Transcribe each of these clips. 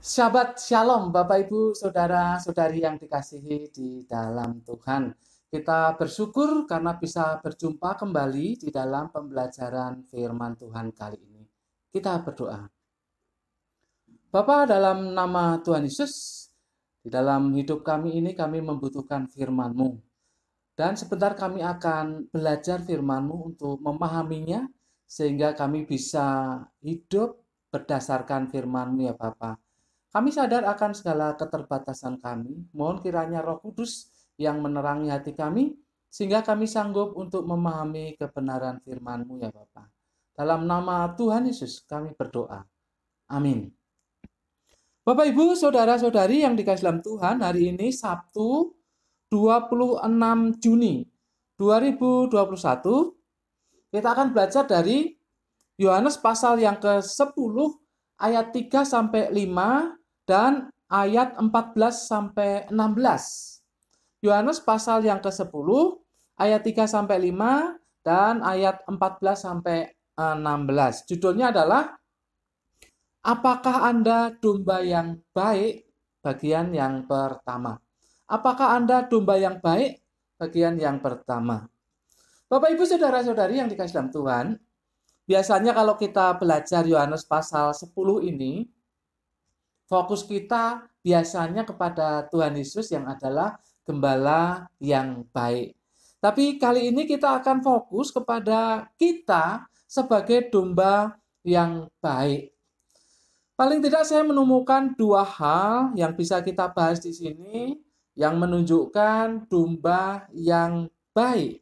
Shabbat Shalom, Bapak Ibu, Saudara-saudari yang dikasihi di dalam Tuhan. Kita bersyukur karena bisa berjumpa kembali di dalam pembelajaran firman Tuhan kali ini. Kita berdoa. Bapa, dalam nama Tuhan Yesus, di dalam hidup kami ini kami membutuhkan firman-Mu. Dan sebentar kami akan belajar firman-Mu untuk memahaminya, sehingga kami bisa hidup berdasarkan firman-Mu ya Bapak. Kami sadar akan segala keterbatasan kami. Mohon kiranya Roh Kudus yang menerangi hati kami, sehingga kami sanggup untuk memahami kebenaran firman-Mu ya Bapa. Dalam nama Tuhan Yesus kami berdoa. Amin. Bapak Ibu, Saudara-saudari yang dikasihi dalam Tuhan, hari ini Sabtu 26 Juni 2021, kita akan belajar dari Yohanes pasal yang ke-10 ayat 3 sampai 5 dan ayat 14 sampai 16. Yohanes pasal yang ke-10 ayat 3 sampai 5 dan ayat 14 sampai 16. Judulnya adalah Apakah Anda domba yang baik? Bagian yang pertama. Apakah Anda domba yang baik? Bagian yang pertama. Bapak Ibu Saudara-saudari yang dikasihi dalam Tuhan, biasanya kalau kita belajar Yohanes pasal 10 ini, fokus kita biasanya kepada Tuhan Yesus yang adalah gembala yang baik. Tapi kali ini kita akan fokus kepada kita sebagai domba yang baik. Paling tidak saya menemukan dua hal yang bisa kita bahas di sini yang menunjukkan domba yang baik.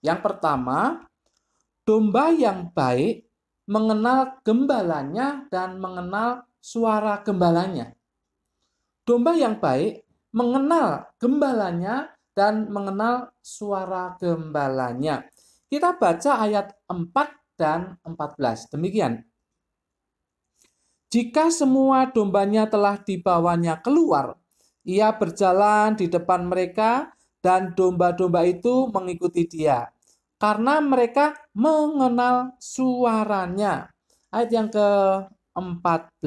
Yang pertama, domba yang baik mengenal gembalanya dan mengenal suara gembalanya. Domba yang baik mengenal gembalanya dan mengenal suara gembalanya. Kita baca ayat 4 dan 14. Demikian. Jika semua dombanya telah dibawanya keluar, ia berjalan di depan mereka dan domba-domba itu mengikuti dia. Karena mereka mengenal suaranya. Ayat yang ke-14.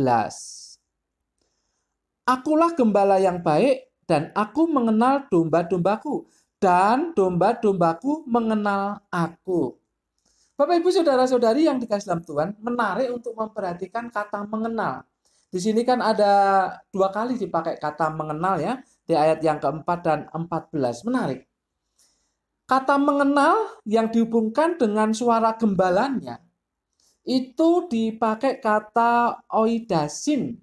Akulah gembala yang baik dan aku mengenal domba-dombaku dan domba-dombaku mengenal aku. Bapak Ibu Saudara-saudari yang dikasihi dalam Tuhan, menarik untuk memperhatikan kata mengenal. Di sini kan ada dua kali dipakai kata mengenal ya, di ayat yang keempat dan 14. Menarik. Kata mengenal yang dihubungkan dengan suara gembalanya, itu dipakai kata oidasin.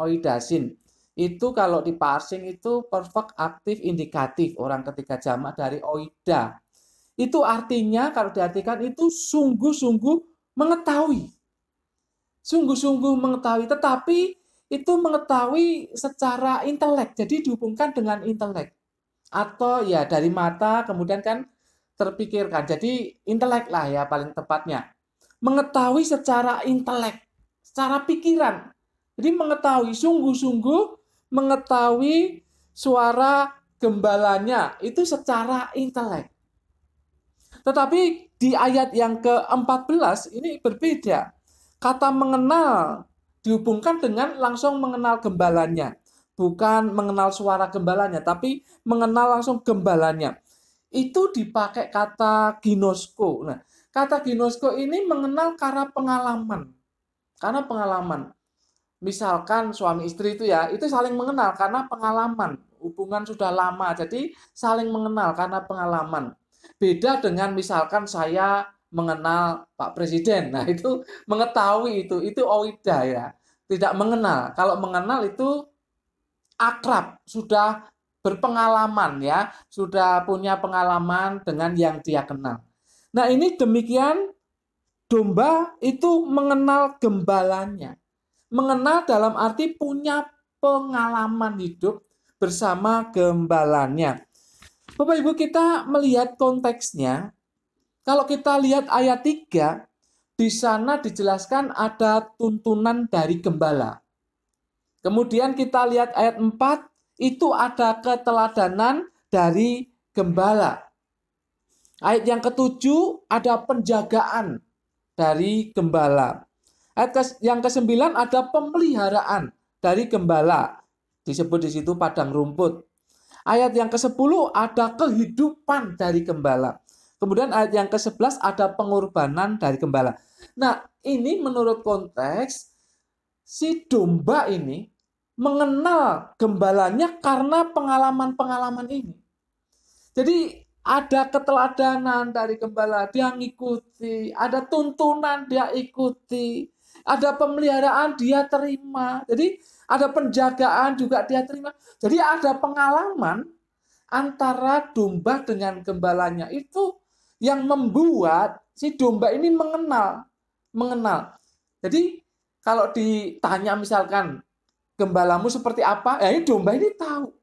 Oidasin. Itu kalau di parsing itu perfect aktif indikatif, orang ketiga jamak dari oida. Itu artinya kalau diartikan itu sungguh-sungguh mengetahui. Sungguh-sungguh mengetahui, tetapi itu mengetahui secara intelek. Jadi dihubungkan dengan intelek. Atau ya dari mata kemudian kan terpikirkan. Jadi intelek lah ya paling tepatnya. Mengetahui secara intelek, secara pikiran. Jadi mengetahui, sungguh-sungguh mengetahui suara gembalanya itu secara intelek. Tetapi di ayat yang ke-14 ini berbeda. Kata mengenal dihubungkan dengan langsung mengenal gembalanya. Bukan mengenal suara gembalanya, tapi mengenal langsung gembalanya. Itu dipakai kata ginosko. Nah, kata ginosko ini mengenal karena pengalaman. Karena pengalaman. Misalkan suami istri itu ya, itu saling mengenal karena pengalaman. Hubungan sudah lama, jadi saling mengenal karena pengalaman. Beda dengan misalkan saya mengenal Pak Presiden. Nah, itu mengetahui itu oida ya. Tidak mengenal. Kalau mengenal itu akrab, sudah berpengalaman ya, sudah punya pengalaman dengan yang dia kenal. Nah, ini demikian domba itu mengenal gembalanya. Mengenal dalam arti punya pengalaman hidup bersama gembalanya. Bapak Ibu, kita melihat konteksnya. Kalau kita lihat ayat 3, di sana dijelaskan ada tuntunan dari gembala. Kemudian kita lihat ayat 4, itu ada keteladanan dari gembala. Ayat yang ke-7 ada penjagaan dari gembala. Ayat yang ke-9 ada pemeliharaan dari gembala. Disebut di situ padang rumput. Ayat yang ke-10 ada kehidupan dari gembala. Kemudian ayat yang ke-11 ada pengorbanan dari gembala. Nah, ini menurut konteks, si domba ini mengenal gembalanya karena pengalaman-pengalaman ini. Jadi ada keteladanan dari gembala, dia ngikuti, ada tuntunan dia ikuti, ada pemeliharaan dia terima. Jadi ada penjagaan juga dia terima. Jadi ada pengalaman antara domba dengan gembalanya. Itu yang membuat si domba ini mengenal. Jadi kalau ditanya misalkan gembalamu seperti apa, ya ini domba ini tahu.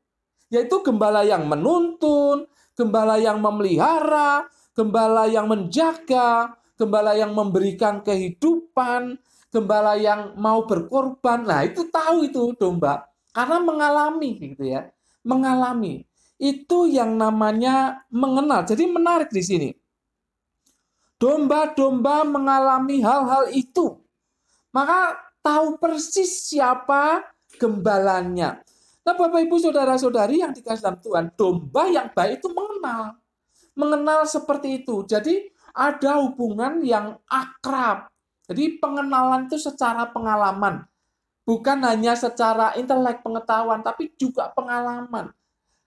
Yaitu gembala yang menuntun, gembala yang memelihara, gembala yang menjaga, gembala yang memberikan kehidupan, gembala yang mau berkorban. Nah, itu tahu itu domba karena mengalami gitu ya. Mengalami. Itu yang namanya mengenal. Jadi menarik di sini. Domba-domba mengalami hal-hal itu. Maka tahu persis siapa gembalanya. Nah, Bapak Ibu Saudara-saudari yang dikasih dalam Tuhan, domba yang baik itu mengenal. Mengenal seperti itu. Jadi ada hubungan yang akrab. Jadi pengenalan itu secara pengalaman. Bukan hanya secara intelek pengetahuan, tapi juga pengalaman.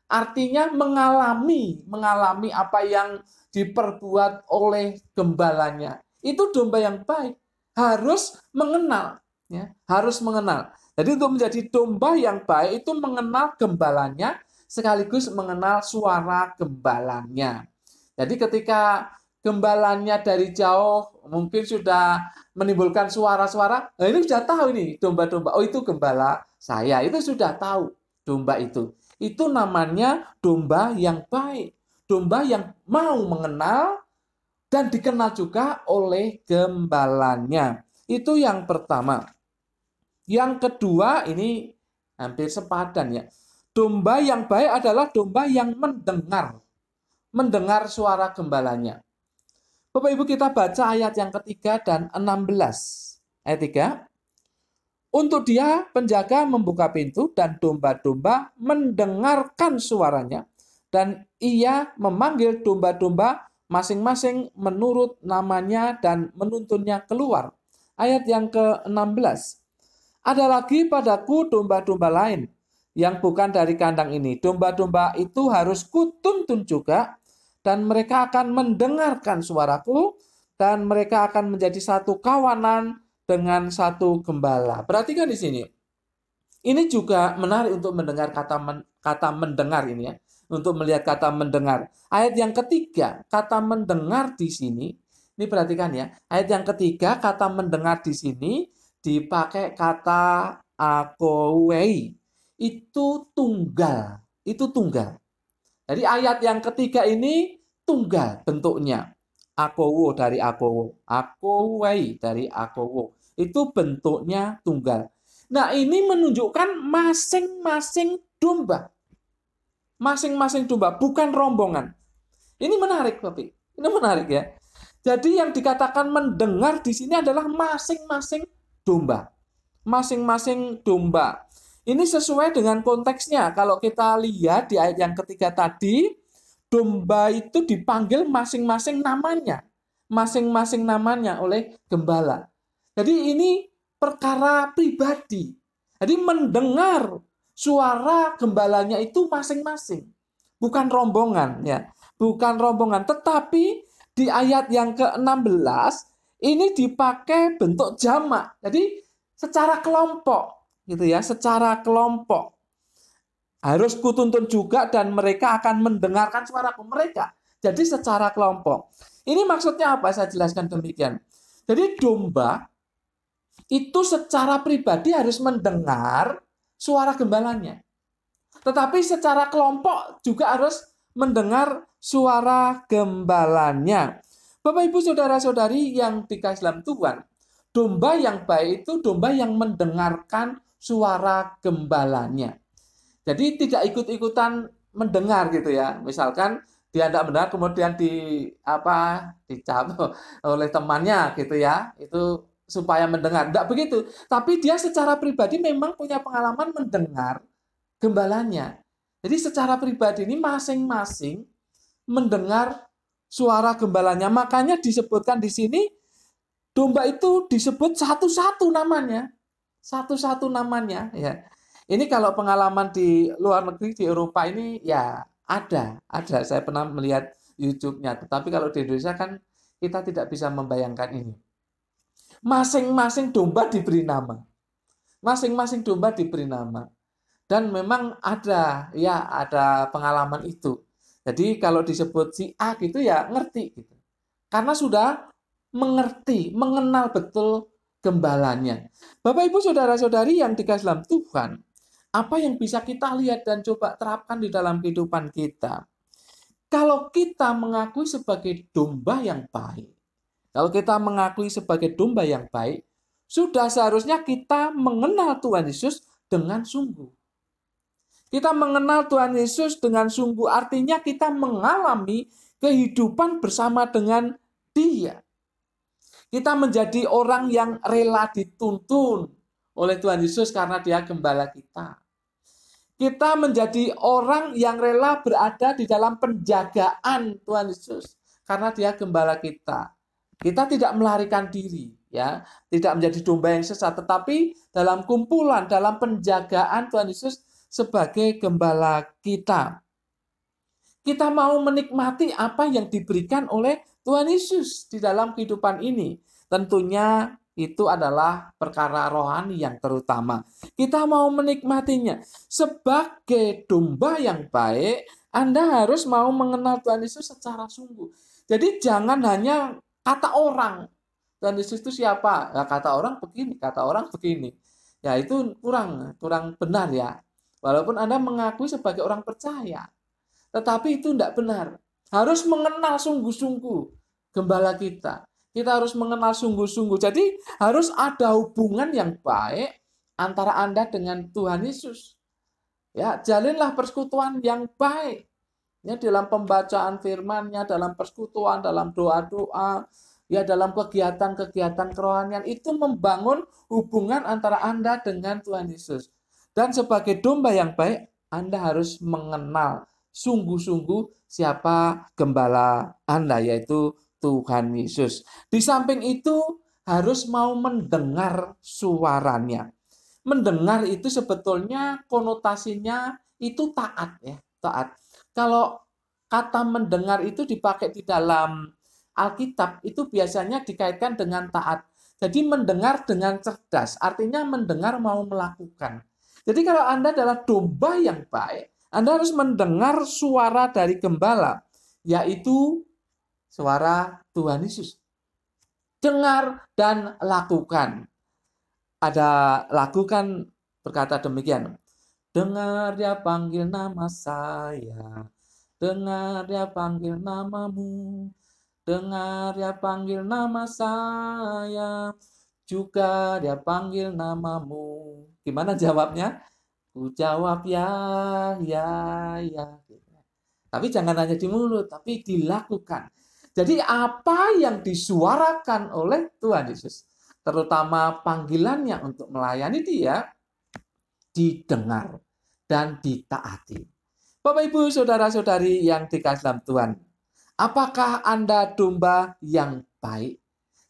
Artinya mengalami apa yang diperbuat oleh gembalanya. Itu domba yang baik. Harus mengenal. Ya, harus mengenal. Jadi untuk menjadi domba yang baik itu mengenal gembalanya sekaligus mengenal suara gembalanya. Jadi ketika gembalanya dari jauh mungkin sudah menimbulkan suara-suara, nah ini sudah tahu ini domba-domba. Oh itu gembala saya, itu sudah tahu domba itu. Itu namanya domba yang baik. Domba yang mau mengenal dan dikenal juga oleh gembalanya. Itu yang pertama. Yang kedua ini hampir sepadan ya. Domba yang baik adalah domba yang mendengar suara gembalanya. Bapak Ibu kita baca ayat yang ketiga dan 16. Ayat 3. Untuk dia penjaga membuka pintu dan domba-domba mendengarkan suaranya dan ia memanggil domba-domba masing-masing menurut namanya dan menuntunnya keluar. Ayat yang ke-16. Ada lagi padaku domba-domba lain yang bukan dari kandang ini. Domba-domba itu harus kutuntun juga dan mereka akan mendengarkan suaraku dan mereka akan menjadi satu kawanan dengan satu gembala. Perhatikan di sini. Ini juga menarik untuk mendengar kata mendengar ini ya. Untuk melihat kata mendengar. Ayat yang ketiga, kata mendengar di sini. Ini perhatikan ya. Ayat yang ketiga, kata mendengar di sini dipakai kata akowei. Itu tunggal. Itu tunggal. Jadi ayat yang ketiga ini tunggal bentuknya. Akowo dari akowo. Akowei dari akowo. Itu bentuknya tunggal. Nah ini menunjukkan masing-masing domba. Masing-masing domba, bukan rombongan. Ini menarik, Bapak. Ini menarik ya. Jadi yang dikatakan mendengar di sini adalah masing-masing domba. Masing-masing domba. Ini sesuai dengan konteksnya. Kalau kita lihat di ayat yang ketiga tadi, domba itu dipanggil masing-masing namanya. Masing-masing namanya oleh gembala. Jadi ini perkara pribadi. Jadi mendengar suara gembalanya itu masing-masing. Bukan rombongan ya. Bukan rombongan. Tetapi di ayat yang ke-16 ini dipakai bentuk jamak. Jadi secara kelompok gitu ya, secara kelompok. Harus kutuntun juga dan mereka akan mendengarkan suaraku mereka. Jadi secara kelompok. Ini maksudnya apa? Saya jelaskan demikian. Jadi domba itu secara pribadi harus mendengar suara gembalanya. Tetapi secara kelompok juga harus mendengar suara gembalanya. Bapak Ibu Saudara-saudari yang dikasih dalam Tuhan, domba yang baik itu domba yang mendengarkan suara gembalanya. Jadi tidak ikut-ikutan mendengar gitu ya. Misalkan dia tidak benar kemudian dicap oleh temannya gitu ya. Itu supaya mendengar. Tidak begitu. Tapi dia secara pribadi memang punya pengalaman mendengar gembalanya. Jadi secara pribadi ini masing-masing mendengar suara gembalanya. Makanya disebutkan di sini domba itu disebut satu-satu namanya. Satu-satu namanya ya. Ini kalau pengalaman di luar negeri di Eropa ini ya ada. Saya pernah melihat YouTube-nya. Tetapi kalau di Indonesia kan kita tidak bisa membayangkan ini. Masing-masing domba diberi nama. Masing-masing domba diberi nama. Dan memang ada pengalaman itu. Jadi kalau disebut si A gitu ya ngerti gitu. Karena sudah mengerti, mengenal betul gembalanya. Bapak Ibu saudara-saudari yang dikasihi dalam Tuhan, apa yang bisa kita lihat dan coba terapkan di dalam kehidupan kita? Kalau kita mengakui sebagai domba yang baik, kalau kita mengakui sebagai domba yang baik, sudah seharusnya kita mengenal Tuhan Yesus dengan sungguh. Kita mengenal Tuhan Yesus dengan sungguh, artinya kita mengalami kehidupan bersama dengan Dia. Kita menjadi orang yang rela dituntun oleh Tuhan Yesus karena Dia gembala kita. Kita menjadi orang yang rela berada di dalam penjagaan Tuhan Yesus karena Dia gembala kita. Kita tidak melarikan diri, ya, tidak menjadi domba yang sesat, tetapi dalam kumpulan, dalam penjagaan Tuhan Yesus sebagai gembala kita. Kita mau menikmati apa yang diberikan oleh Tuhan Yesus di dalam kehidupan ini. Tentunya itu adalah perkara rohani yang terutama. Kita mau menikmatinya. Sebagai domba yang baik, Anda harus mau mengenal Tuhan Yesus secara sungguh. Jadi jangan hanya kata orang. Tuhan Yesus itu siapa? Ya, kata orang begini, kata orang begini. Ya itu kurang benar ya. Walaupun Anda mengakui sebagai orang percaya. Tetapi itu tidak benar. Harus mengenal sungguh-sungguh gembala kita. Kita harus mengenal sungguh-sungguh. Jadi harus ada hubungan yang baik antara Anda dengan Tuhan Yesus. Ya, jalinlah persekutuan yang baik. Ya, dalam pembacaan firman-Nya, dalam persekutuan, dalam doa-doa, ya dalam kegiatan-kegiatan kerohanian itu membangun hubungan antara Anda dengan Tuhan Yesus. Dan sebagai domba yang baik, Anda harus mengenal sungguh-sungguh siapa gembala Anda, yaitu Tuhan Yesus. Di samping itu harus mau mendengar suaranya. Mendengar itu sebetulnya konotasinya itu taat ya, taat. Kalau kata mendengar itu dipakai di dalam Alkitab itu biasanya dikaitkan dengan taat. Jadi mendengar dengan cerdas, artinya mendengar mau melakukan. Jadi kalau Anda adalah domba yang baik, Anda harus mendengar suara dari gembala, yaitu suara Tuhan Yesus. Dengar dan lakukan. Ada lagu kan berkata demikian. Dengar dia panggil nama saya. Dengar dia panggil namamu. Dengar dia panggil nama saya. Juga dia panggil namamu. Gimana jawabnya? Ku jawab ya. Tapi jangan hanya di mulut, tapi dilakukan. Jadi apa yang disuarakan oleh Tuhan Yesus, terutama panggilannya untuk melayani Dia, didengar dan ditaati. Bapak Ibu saudara-saudari yang dikasihi dalam Tuhan, apakah Anda domba yang baik?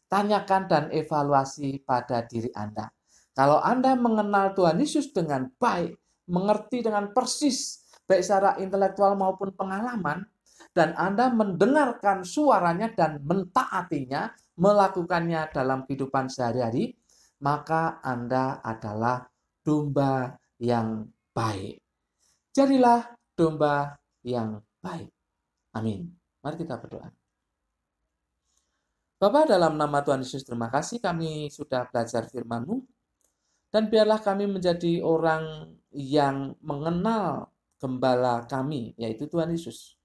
Tanyakan dan evaluasi pada diri Anda. Kalau Anda mengenal Tuhan Yesus dengan baik, mengerti dengan persis, baik secara intelektual maupun pengalaman, dan Anda mendengarkan suaranya dan mentaatinya, melakukannya dalam kehidupan sehari-hari, maka Anda adalah domba yang baik. Jadilah domba yang baik. Amin. Mari kita berdoa. Bapa, dalam nama Tuhan Yesus, terima kasih kami sudah belajar firman-Mu. Dan biarlah kami menjadi orang yang mengenal gembala kami, yaitu Tuhan Yesus.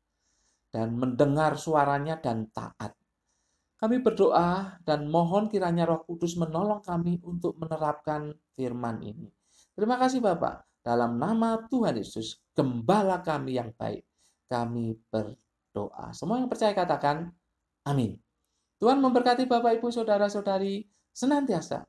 Dan mendengar suaranya dan taat. Kami berdoa dan mohon kiranya Roh Kudus menolong kami untuk menerapkan firman ini. Terima kasih Bapak. Dalam nama Tuhan Yesus, gembala kami yang baik, kami berdoa. Semua yang percaya katakan, amin. Tuhan memberkati Bapak, Ibu, Saudara-saudari. senantiasa